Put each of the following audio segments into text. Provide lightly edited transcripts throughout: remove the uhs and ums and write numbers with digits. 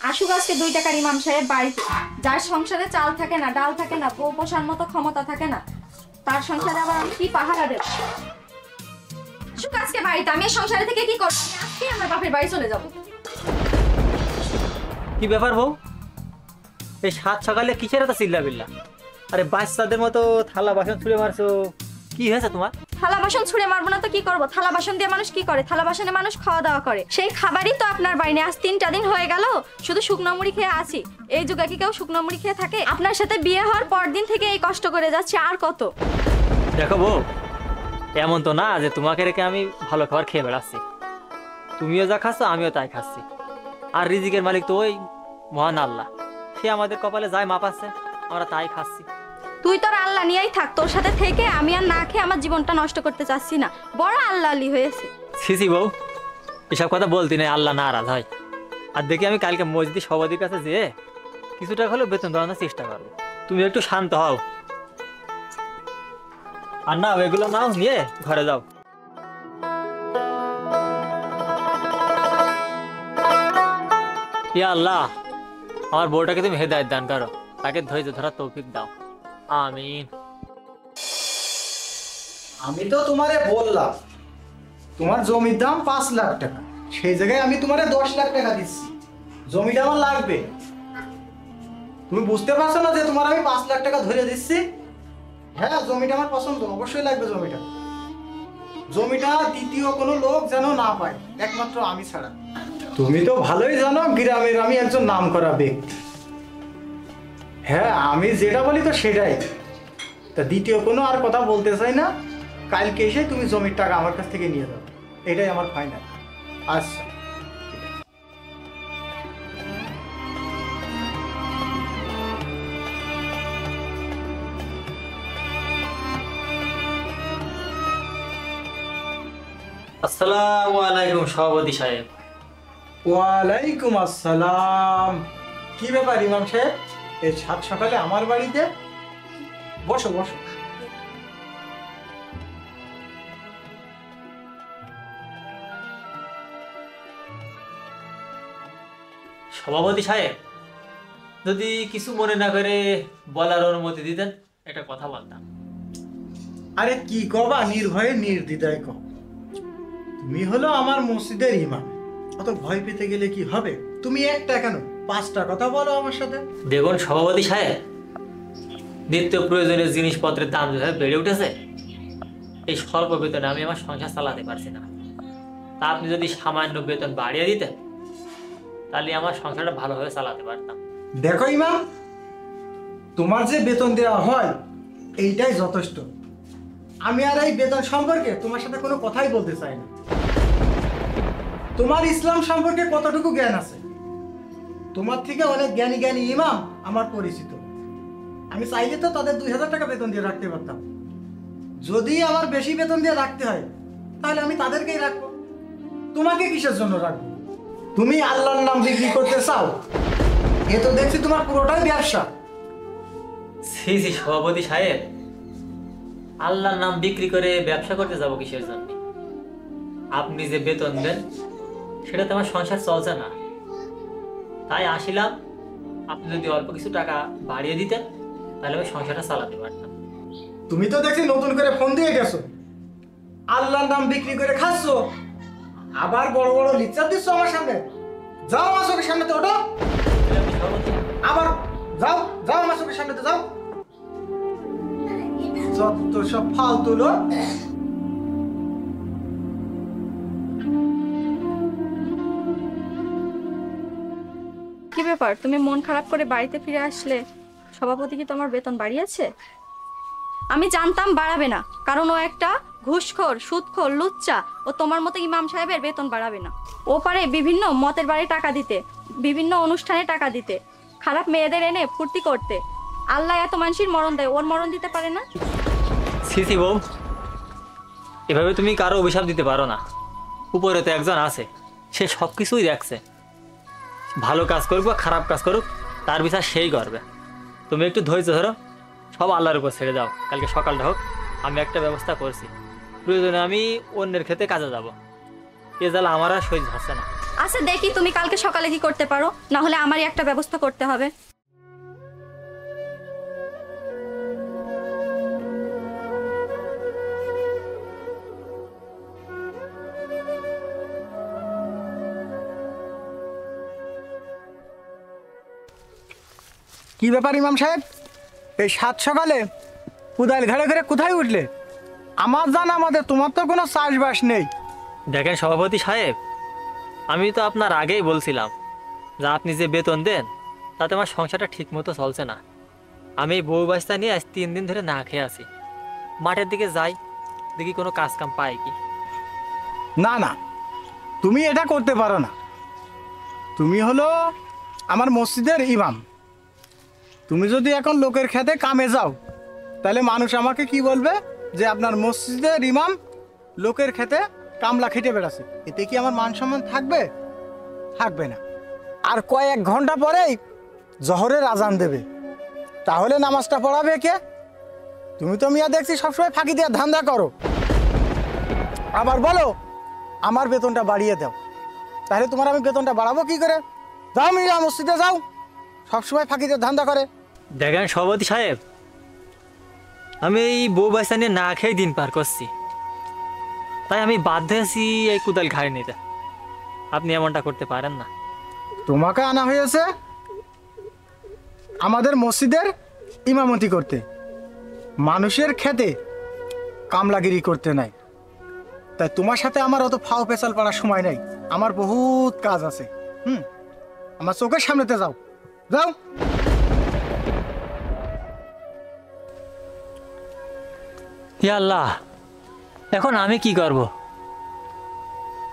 আসুক আজকে 2 টাকার ইমাম সাহেব বাড়িতে, যার সংসারে চাল থাকে না, ডাল থাকে না, বউ পোষার মতো ক্ষমতা থাকে না, তার সংসারে আবার আমি কি পাহারা দেব? আসুক আজকে বাড়িতে, আমি এই সংসারে থেকে কি করব? আমি আজকে আমার বাপের বাড়ি চলে যাব। কি ব্যাপার বউ, এই সাত সকালে কিসের এত চিল্লা বিল্লা? আরে বাচ্চাদের মতো থালা বাসন ছুঁড়ে মারছো, কি হয়েছে তোমার? থালা বাসন ছুঁড়ে মারবো না তো কি করব? থালা বাসন দিয়ে মানুষ কি করে? থালা বাসনে মানুষ খাওয়া দাওয়া করে, সেই খাবারই তো আপনার বাইরে। আজ 3টা দিন হয়ে গেল শুধু শুকনো মুড়ি খেয়ে আছি। এই যুগে কি কেউ শুকনো মুড়ি খেয়ে থাকে? আপনার সাথে বিয়ে হওয়ার পর দিন থেকে এই কষ্ট করে যাচ্ছি, আর কত? দেখো বউ, এমন তো না যে তোমাকে রেখে আমি ভালো খাবার খেয়ে বেড়াচ্ছি। তুমিও যা খাচ্ছ আমিও তাই খাচ্ছি, আর রিজিকের মালিক তো ওই মহান আল্লাহ। সে আমাদের কপালে যায় মাপাচ্ছে, আমরা তাই খাচ্ছি। তুই তোর আল্লাহ নিয়েই থাক, তোর সাথে থেকে আমি আর না খেয়ে আমার জীবনটা নষ্ট করতে চাচ্ছি না। বড় আল্লাহ আলী হয়েছে। সিসি বউ, এসব কথা বলতি না, আল্লাহ নারাজ হয়। আর দেখি আমি কালকে মসজিদ সভাপতির কাছে যেয়ে কিছু টাকা হলেও বেতন দেওয়ানোর চেষ্টা করবো। তুমি একটু শান্ত হও, আর না এগুলো নাও, নিয়ে ঘরে যাও। ইয়া আল্লাহ, আমার বউটাকে তুমি হেদায়েত দান করো, তাকে ধৈর্য ধরার তৌফিক দাও, আমিন। আমি তো তোমারে বললাম তোমার জমির দাম 5 লাখ টাকা, সেই জায়গায় আমি তোমারে 10 লাখ টাকা দিচ্ছি। জমিটা আমার লাগবে, তুমি বুঝতে পারছো না যে তোমার আমি 5 লাখ টাকা ধরে দিচ্ছি? হ্যাঁ, জমিটা আমার পছন্দ, অবশ্যই লাগবে জমিটা। জমিটা দ্বিতীয় কোনো লোক যেন না পায়, একমাত্র আমি ছাড়া। তুমি তো ভালোই জানো গ্রামের আমি একজন নামকরা ব্যক্তি। হ্যাঁ, আমি যেটা বলি তো সেটাই। তা দ্বিতীয় কোনো আর কথা বলতে চাই না, কালকে এসে তুমি জমির টাকা আমার কাছ থেকে নিয়ে যাও, এটাই আমার ফাইনাল। আচ্ছা, আসসালামু আলাইকুম সভাপতি সাহেব। ওয়ালাইকুম আসসালাম। কি ব্যাপার ইমাম সাহেব, এই সাত সকালে আমার বাড়িতে? বসো বসো। সভাপতি সাহেব, যদি কিছু মনে না করে বলার অনুমতি দিতেন, একটা কথা বলতাম। আরে কি কবা, নির্ভয়ে নির্দ্বিধায় কও। তুমি হলো আমার মসজিদের ইমাম, অত ভয় পেতে গেলে কি হবে? তুমি একটা কেন 5টা কথা বলো আমার সাথে। দেখুন সভাপতি সাহেব, নিত্য প্রয়োজনীয় জিনিসপত্রের দাম যেভাবে বেড়ে উঠেছে, এই স্বল্প বেতনে আমি আমার সংসার চালাতে পারছি না। তা আপনি যদি সামান্য বেতন বাড়িয়ে দিতেন, তাহলে আমার সংসারটা ভালোভাবে চালাতে পারতাম। দেখো ইমাম, তোমার যে বেতন দেওয়া হয় এইটাই যথেষ্ট। আমি আর এই বেতন সম্পর্কে তোমার সাথে কোনো কথাই বলতে চাই না। তোমার ইসলাম সম্পর্কে কতটুকু জ্ঞান আছে? তোমার থেকে অনেক জ্ঞানী জ্ঞানী ইমাম আমার পরিচিত। আমি চাইলে তো তাদের 2000 টাকা বেতন দিয়ে রাখতে পারতাম। যদি আমার বেশি বেতন দিয়ে রাখতে হয়, তাহলে আমি তাদেরকেই রাখবো। তোমাকে কিসের জন্য রাখবো? তুমি আল্লাহর নাম বিক্রি করতে চাও? এ তো দেখছি তোমার পুরোটাই ব্যবসা। জি জি সভাপতি সাহেব, আল্লাহর নাম বিক্রি করে ব্যবসা করতে যাব কিসের জন্য? আপনি যে বেতন দেন সেটাতে আমার সংসার চলছে না, তাই আসিলাম। আপনি যদি অল্প কিছু টাকা বাড়িয়ে দিতেন, তাহলে আমি সংসারটা চালাতে পারতাম। তুমি তো দেখছি নতুন করে ফোন দিয়ে গেছো, আল্লাহর নাম বিক্রি করে খাচ্ছ, আবার বড় বড় লিকচার দিচ্ছ আমার সামনে। যাও আমার চোখের সামনে তো ওঠো, আবার যাও যাও আমার চোখের সামনে তো যাও। যত সব ফালতু লোক। কি ব্যাপার, তুমি মন খারাপ করে বাড়িতে ফিরে আসলে? সভাপতি কি তোমার বেতন বাড়িয়েছে? আমি জানতাম বাড়াবে না, কারণ ও একটা ঘুষখোর, সুদখোর, লুচ্চা। ও তোমার মতো ইমাম সাহেবের বেতন বাড়াবে না। ও পারে বিভিন্ন মতের বাড়ি টাকা দিতে, বিভিন্ন অনুষ্ঠানে টাকা দিতে, খারাপ মেয়েদের এনে ফুর্তি করতে। আল্লাহ এত মানুষের মরণ দেয়, ওর মরণ দিতে পারে না? সিসি বউ, এভাবে তুমি কারো অভিশাপ দিতে পারো না। উপরে তো একজন আছে, সে সব কিছুই দেখছে। ভালো কাজ করুক বা খারাপ কাজ করুক, তার বিচার সেই করবে। তুমি একটু ধৈর্য ধরো, সব আল্লাহর উপর ছেড়ে দাও। কালকে সকালটা হোক, আমি একটা ব্যবস্থা করছি। প্রয়োজনে আমি অন্যের ক্ষেতে কাজে যাব। এ জ্বালা আমার আর সহ্য হচ্ছে না। আচ্ছা দেখি তুমি কালকে সকালে কি করতে পারো, না হলে আমারই একটা ব্যবস্থা করতে হবে। কি ব্যাপার ইমাম সাহেব, এই সাত সকালে কুদাল ঘাড়ে ঘাড়ে কোথায় উঠলে? আমার জানা আমাদের তোমার তো কোনো চাষবাস নেই। দেখেন সভাপতি সাহেব, আমি তো আপনার আগেই বলছিলাম যে আপনি যে বেতন দেন তাতে আমার সংসারটা ঠিক মতো চলছে না। আমি এই বউ বাচ্চা নিয়ে আজ 3 দিন ধরে না খেয়ে আছি। মাঠের দিকে যাই, দেখি কোনো কাজ কাম পাই কি। না না, তুমি এটা করতে পারো না। তুমি হলো আমার মসজিদের ইমাম। তুমি যদি এখন লোকের খেতে কামে যাও, তাহলে মানুষ আমাকে কি বলবে? যে আপনার মসজিদের ইমাম লোকের খেতে কামলা খেটে বেড়াচ্ছে। এতে কি আমার মান সম্মান থাকবে? থাকবে না। আর কয়েক ঘন্টা পরেই জহরের আজান দেবে, তাহলে নামাজটা পড়াবে কে? তুমি তো মিয়া দেখছি সবসময় ফাঁকি দিয়ে ধান্দা করো। আবার বলো আমার বেতনটা বাড়িয়ে দাও, তাহলে তোমার আমি বেতনটা বাড়াবো কি করে? যাও মিয়া মসজিদে যাও, সবসময় ফাঁকি দিয়ে ধান্দা করে। দেখেন সভাপতি সাহেব, আমি এই বউ বাচ্চা নিয়ে না খেয়ে দিন পার করছি, তাই আমি বাধ্য আছি এই কুদাল ঘাড়ে নিতে। আপনি এমনটা করতে পারেন না। তোমাকে আনা হয়েছে আমাদের মসজিদের ইমামতি করতে, মানুষের খেতে কামলাগিরি করতে নাই। তাই তোমার সাথে আমার অত ফাও পেঁচাল পাড়ার সময় নেই। আমার বহুত কাজ আছে। আমার চোখের সামনেতে যাও, যাও। হে আল্লাহ, এখন আমি কি করব?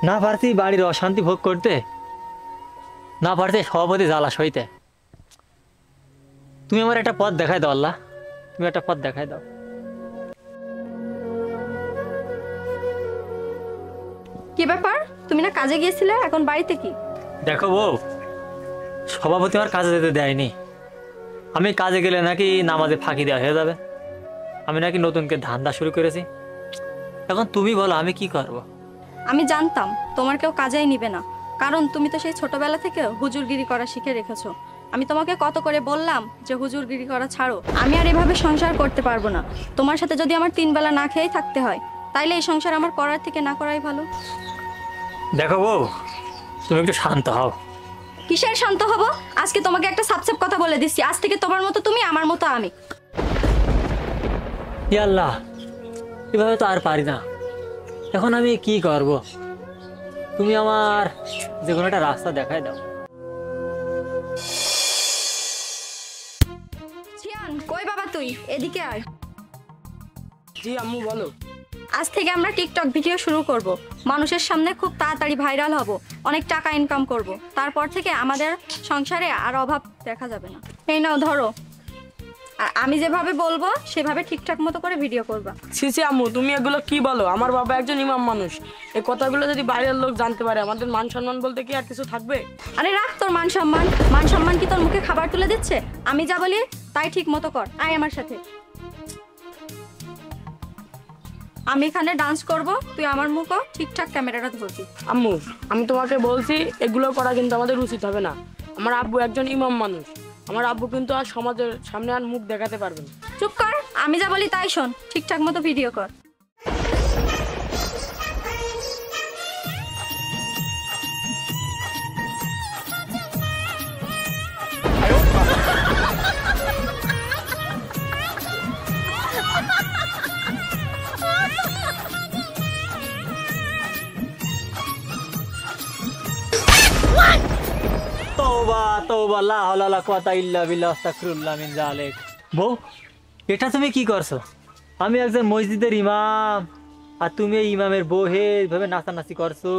না পারছি বাড়ির অশান্তি ভোগ করতে, না পারছি সভাপতি জ্বালা সইতে। তুমি আমার একটা পথ দেখাই দাও আল্লাহ, তুমি একটা পথ দেখাই দাও। কি ব্যাপার, তুমি না কাজে গিয়েছিলে, এখন বাড়িতে কি? দেখো বউ, সভাপতি আমার কাজে যেতে দেয়নি। আমি কাজে গেলে নাকি নামাজে ফাঁকি দেওয়া হয়ে যাবে। আমি নাকি নতুনকে ধান্দা শুরু করেছি। এখন তুমি বলো আমি কি করব? আমি জানতাম তোমার কেউ কাজেই নিবে না, কারণ তুমি তো সেই ছোটবেলা থেকে হুজুরগিরি করা শিখে রেখেছো। আমি তোমাকে কত করে বললাম যে হুজুরগিরি করা ছাড়ো। আমি আর এভাবে সংসার করতে পারবো না। তোমার সাথে যদি আমার 3 বেলা না খেয়েই থাকতে হয়, তাইলে এই সংসার আমার করার থেকে না করাই ভালো। দেখো বউ, তুমি একটু শান্ত হও। কিসের শান্ত হব? আজকে তোমাকে একটা সাবসেপ কথা বলে দিচ্ছি, আজ থেকে তোমার মতো তুমি, আমার মতো আমি। হে আল্লাহ, এভাবে তো আর পারি না। এখন আমি কি করব? তুমি আমার যে কোনো একটা রাস্তা দেখাই দাও। জিয়ান, কই বাবা তুই? এদিকে আয়। জি আম্মু বলো। আজ থেকে আমরা টিকটক ভিডিও শুরু করব। মানুষের সামনে খুব তাড়াতাড়ি ভাইরাল হব, অনেক টাকা ইনকাম করব। তারপর থেকে আমাদের সংসারে আর অভাব দেখা যাবে না। এই নাও ধরো, আর আমি যেভাবে বলবো সেভাবে ঠিকঠাক মতো করে ভিডিও করবা। ছি আম্মু, তুমি এগুলো কি বলো? আমার বাবা একজন ইমাম মানুষ। এই কথাগুলো যদি বাইরের লোক জানতে পারে, আমাদের মান সম্মান বলতে কি আর কিছু থাকবে? আরে রাখ তোর মান সম্মান। মান সম্মান কি তোর মুখে খাবার তুলে দিচ্ছে? আমি যা বলি তাই ঠিক মতো কর। আয় আমার সাথে। আমি এখানে ডান্স করব, তুই আমার মুখও ঠিকঠাক ক্যামেরাটা ধরবি। আম্মু, আমি তোমাকে বলছি এগুলো করা কিন্তু আমাদের উচিত হবে না। আমার আব্বু একজন ইমাম মানুষ। আমার আব্বু কিন্তু আর সমাজের সামনে আর মুখ দেখাতে পারবে না। চুপ কর, আমি যা বলি তাই শোন। ঠিকঠাক মতো ভিডিও কর। তওবা তওবা, লা হাওলা ওয়ালা কুওয়াতা ইল্লা বিল্লাহ, আস্তাগফিরুল্লাহ মিন যালিক। বউ, এটা তুমি কি করছো? আমি একজন মসজিদের ইমাম, আর তুমি এই ইমামের বউ হয়ে এইভাবে নাচানাচি করছো।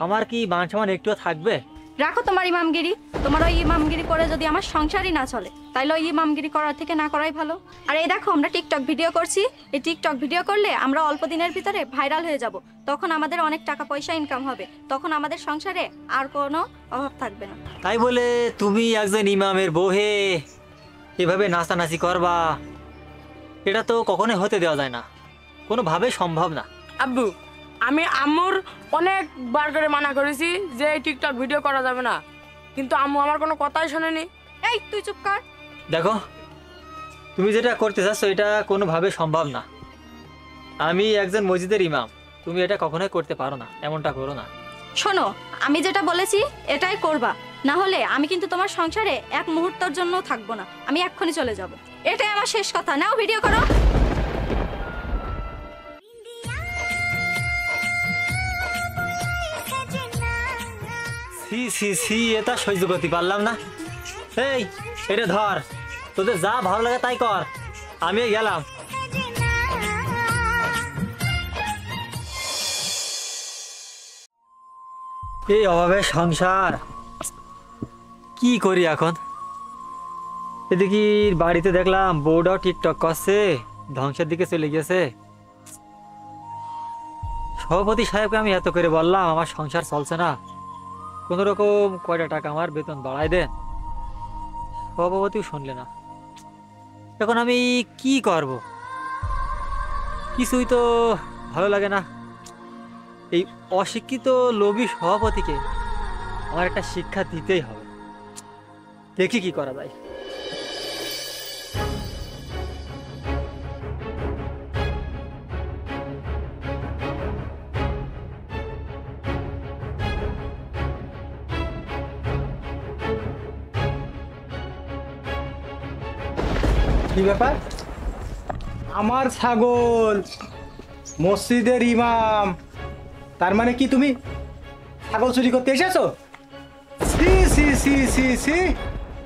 আমার কি মান সম্মান একটুও থাকবে? রাখো তোমার ইমামগিরি। তোমার ওই ইমামগিরি করে যদি আমার সংসারই না চলে, তাইলে ওই ইমামগিরি করার থেকে না করাই ভালো। আর এই দেখো, আমরা টিকটক ভিডিও করছি। এই টিকটক ভিডিও করলে আমরা অল্প দিনের ভিতরে ভাইরাল হয়ে যাব। তখন আমাদের অনেক টাকা পয়সা ইনকাম হবে। তখন আমাদের সংসারে আর কোনো অভাব থাকবে না। তাই বলে তুমি একজন ইমামের বউ হয়ে এভাবে নাচানাচি করবা, এটা তো কখনোই হতে দেওয়া যায় না, কোনোভাবে সম্ভব না। আব্বু, আমি আম্মুর অনেকবার করে মানা করেছি যে এই টিকটক ভিডিও করা যাবে না, কিন্তু আম্মু আমার কোনো কথাই শোনেনি। এই তুই চুপ কর। দেখো, তুমি যেটা করতে চাচ্ছ এটা কোনোভাবে সম্ভব না। আমি একজন মসজিদের ইমাম, তুমি এটা কখনোই করতে পারো না, এমনটা করো না। শোনো, আমি যেটা বলেছি এটাই করবা, না হলে আমি কিন্তু তোমার সংসারে এক মুহূর্তের জন্য থাকবো না। আমি এক্ষুনি চলে যাব, এটাই আমার শেষ কথা। নাও ভিডিও করো। সি সি সি, এটা সহ্য করতে পারলাম না। এই, এটা ধর, তোদের যা ভালো লাগে তাই কর, আমি গেলাম। এই অভাবে সংসার, কি করি এখন? এদিকে বাড়িতে দেখলাম বউটাও টিকটক করছে, ধ্বংসের দিকে চলে গেছে। সভাপতি সাহেবকে আমি এত করে বললাম আমার সংসার চলছে না, কোন রকম কয়টা টাকা আমার বেতন বাড়াই দেন, সভাপতিও শুনলে না। এখন আমি কি করব? কিছুই তো ভালো লাগে না। এই অশিক্ষিত লোভী সভাপতিকে আমার একটা শিক্ষা দিতেই হবে, দেখি কি করা যায়। কি ব্যাপার? আমার ছাগল, মসজিদের ইমাম, তার মানে কি তুমি ছাগল চুরি করতে এসেছো? সি সি সি সি সি,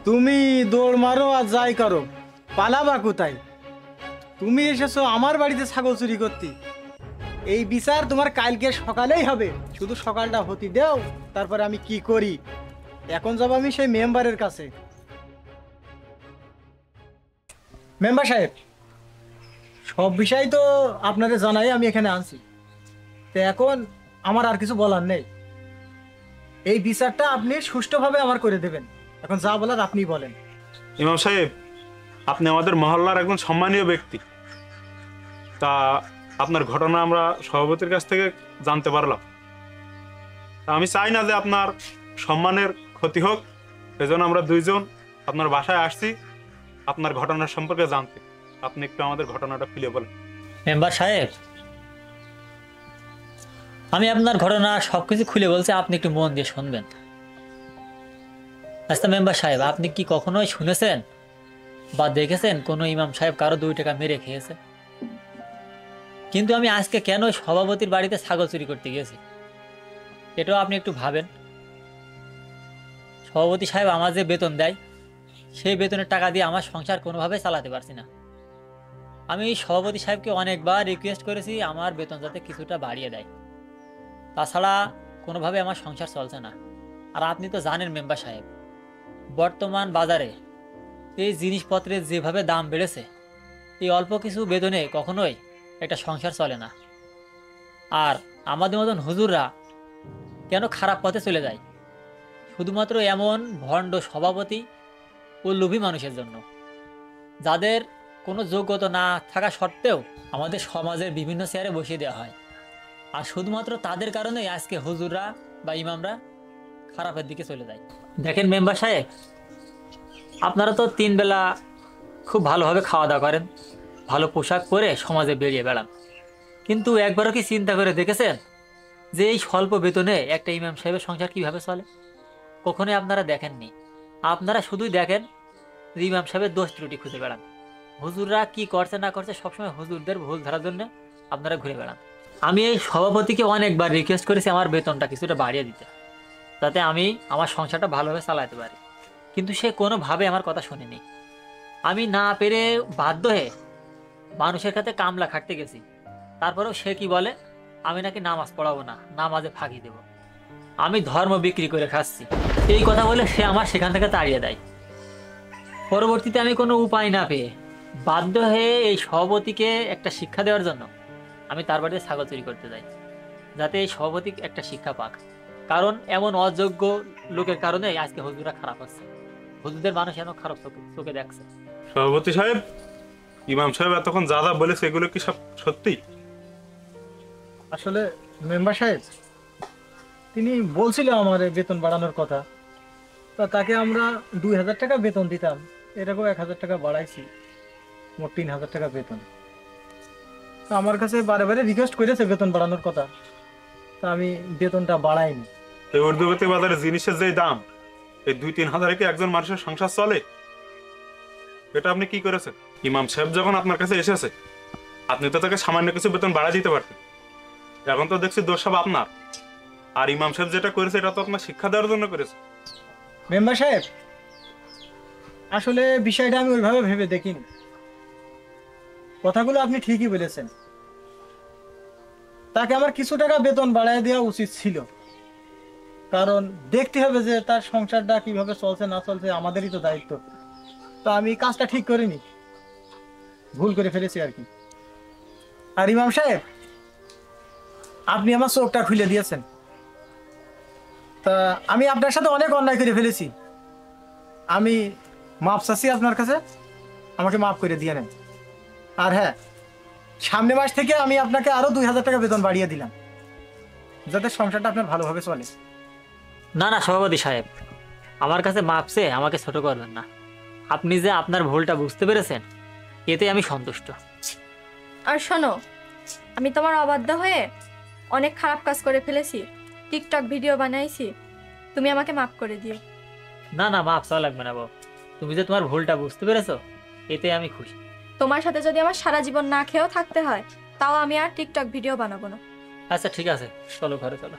তুমি দৌড় মারো আর যাই করো, পালাবা কোথায়? তুমি এসেছো আমার বাড়িতে ছাগল চুরি করতে। এই বিচার তোমার কালকে সকালেই হবে, শুধু সকালটা হতে দাও, তারপরে আমি কি করি। এখন যাব আমি সেই মেম্বারের কাছে। মেম্বার সাহেব, সব বিষয় তো আপনাদের জানাই আমি এখানে আনছি, তো এখন আমার আর কিছু বলার নেই। এই বিচারটা আপনি সুষ্ঠুভাবে আমার করে দেবেন। এখন যা বলার আপনি বলেন। ইমাম সাহেব, আপনি আমাদের মহল্লার একজন সম্মানীয় ব্যক্তি, তা আপনার ঘটনা আমরা সভাপতির কাছ থেকে জানতে পারলাম। তা আমি চাই না যে আপনার সম্মানের ক্ষতি হোক, সেজন্য আমরা দুইজন আপনার বাসায় আসছি আপনার ঘটনার সম্পর্কে জানতে। আপনি একটু আমাদের ঘটনাটা খুলে বলেন। মেম্বার সাহেব, আমি আপনার ঘটনা সবকিছু খুলে বলছি, আপনি একটু মন দিয়ে শুনবেন। আচ্ছা মেম্বার সাহেব, আপনি কি কখনোই শুনেছেন বা দেখেছেন কোনো ইমাম সাহেব কারো 2 টাকা মেরে খেয়েছে? কিন্তু আমি আজকে কেন সভাপতির বাড়িতে ছাগল চুরি করতে গেছি এটাও আপনি একটু ভাবেন। সভাপতি সাহেব আমার যে বেতন দেয়, সেই বেতনের টাকা দিয়ে আমার সংসার কোনোভাবে চালাতে পারছি না। আমি সভাপতি সাহেবকে অনেকবার রিকোয়েস্ট করেছি আমার বেতন যাতে কিছুটা বাড়িয়ে দেয়, তাছাড়া কোনোভাবে আমার সংসার চলছে না। আর আপনি তো জানেন মেম্বার সাহেব, বর্তমান বাজারে এই জিনিসপত্রের যেভাবে দাম বেড়েছে, এই অল্প কিছু বেতনে কখনোই একটা সংসার চলে না। আর আমাদের মতন হুজুররা কেন খারাপ পথে চলে যায়? শুধুমাত্র এমন ভণ্ড সভাপতি ও লোভী মানুষের জন্য, যাদের কোনো যোগ্যতা না থাকা সত্ত্বেও আমাদের সমাজের বিভিন্ন চেয়ারে বসিয়ে দেওয়া হয়। আর শুধুমাত্র তাদের কারণেই আজকে হুজুররা বা ইমামরা খারাপের দিকে চলে যায়। দেখেন মেম্বার সাহেব, আপনারা তো 3 বেলা খুব ভালোভাবে খাওয়া দাওয়া করেন, ভালো পোশাক পরে সমাজে বেরিয়ে বেড়ান, কিন্তু একবারও কি চিন্তা করে দেখেছেন যে এই স্বল্প বেতনে একটা ইমাম সাহেবের সংসার কীভাবে চলে? কখনোই আপনারা দেখেননি। আপনারা শুধুই দেখেন যে ইমাম সাহেবের দোষ ত্রুটি খুঁজে বেড়ান, হুজুররা কি করছে না করছে সবসময় হুজুরদের ভুল ধরার জন্য আপনারা ঘুরে বেড়ান। আমি এই সভাপতিকে অনেকবার রিকোয়েস্ট করেছি আমার বেতনটা কিছুটা বাড়িয়ে দিতে, যাতে আমি আমার সংসারটা ভালোভাবে চালাতে পারি, কিন্তু সে কোনোভাবে আমার কথা শোনেনি। আমি না পেরে বাধ্য হয়ে মানুষের কাছে কামলা খাটতে গেছি, তারপরেও সে কি বলে আমি নাকি নামাজ পড়াবো না, নামাজে ফাঁকি দেব, আমি ধর্ম বিক্রি করে খাচ্ছি, এই কথা বলে সে আমার সেখান থেকে তাড়িয়ে দেয়। পরবর্তীতে আমি কোনো উপায় না পেয়ে বাধ্য হয়ে এই সভাপতিকে একটা শিক্ষা দেওয়ার জন্য আমি তার বাড়িতে ছাগল চুরি করতে যাই, যাতে এই সভাপতি একটা শিক্ষা পাক। কারণ এমন অযোগ্য লোকের কারণে আজকে হুজুররা খারাপ হচ্ছে, হুজুরদের মানুষ এমন খারাপ চোখে দেখছে। সভাপতি সাহেব, ইমাম সাহেব এতক্ষণ যা যা বলেছে এগুলো কি সব সত্যি? আসলে মেম্বার সাহেব, তিনি বলছিল আমার বেতন বাড়ানোর কথা, তা তাকে আমরা 2,000 টাকা বেতন দিতাম, এরকম 1,000 টাকা বাড়াইছি, মোট 3,000 টাকা বেতন। তা আমার কাছে বারে বারে রিকোয়েস্ট করেছে বেতন বাড়ানোর কথা, তা আমি বেতনটা বাড়াইনি। এই ঊর্ধ্বগতি বাজারে জিনিসের যে দাম, এই 2-3 হাজারে কি একজন মানুষের সংসার চলে? এটা আপনি কি করেছেন? ইমাম সাহেব যখন আপনার কাছে এসেছে, আপনি তো তাকে সামান্য কিছু বেতন বাড়া দিতে পারতেন। এখন তো দেখছি দোষ সব আপনার। আর ইমাম সাহেব যেটা করেছে এটা তো আপনার শিক্ষা দেওয়ার জন্য করেছে। মেম্বার সাহেব, আসলে বিষয়টা আমি ওইভাবে ভেবে দেখিনি। কথাগুলো আপনি ঠিকই বলেছেন, তাকে আমার কিছু টাকা বেতন বাড়ায় দেওয়া উচিত ছিল, কারণ দেখতে হবে যে তার সংসারটা কিভাবে চলছে না চলছে, আমাদেরই তো দায়িত্ব। তো আমি কাজটা ঠিক করিনি, ভুল করে ফেলেছি আর কি। আর ইমাম সাহেব, আপনি আমার চোখটা খুলে দিয়েছেন। তা আমি আপনার সাথে অনেক অন্যায় করে ফেলেছি, আমি মাপ চাচ্ছি আপনার কাছে, আমাকে মাফ করে দিয়ে নেন। আর হ্যাঁ, সামনে মাস থেকে আমি আপনাকে আরো 2,000 টাকা বেতন বাড়িয়ে দিলাম, যাতে সংসারটা আপনার ভালোভাবে চলে। না না সভাপতি সাহেব, আমার কাছে মাপ চেয়ে আমাকে ছোট করবেন না। আপনি যে আপনার ভুলটা বুঝতে পেরেছেন, এতে আমি সন্তুষ্ট। আর শোনো, আমি তোমার অবাধ্য হয়ে অনেক খারাপ কাজ করে ফেলেছি, টিকটক ভিডিও বানাইছি, তুমি আমাকে মাফ করে দিও। না না, মাপ চাওয়া লাগবে না বাবু। তুমি যে তোমার ভুলটা বুঝতে পেরেছো, এতে আমি খুশি। তোমার সাথে যদি আমার সারা জীবন না খেয়েও থাকতে হয়, তাও আমি আর টিকটক ভিডিও বানাবো না। আচ্ছা ঠিক আছে, চলো ঘরে চলো।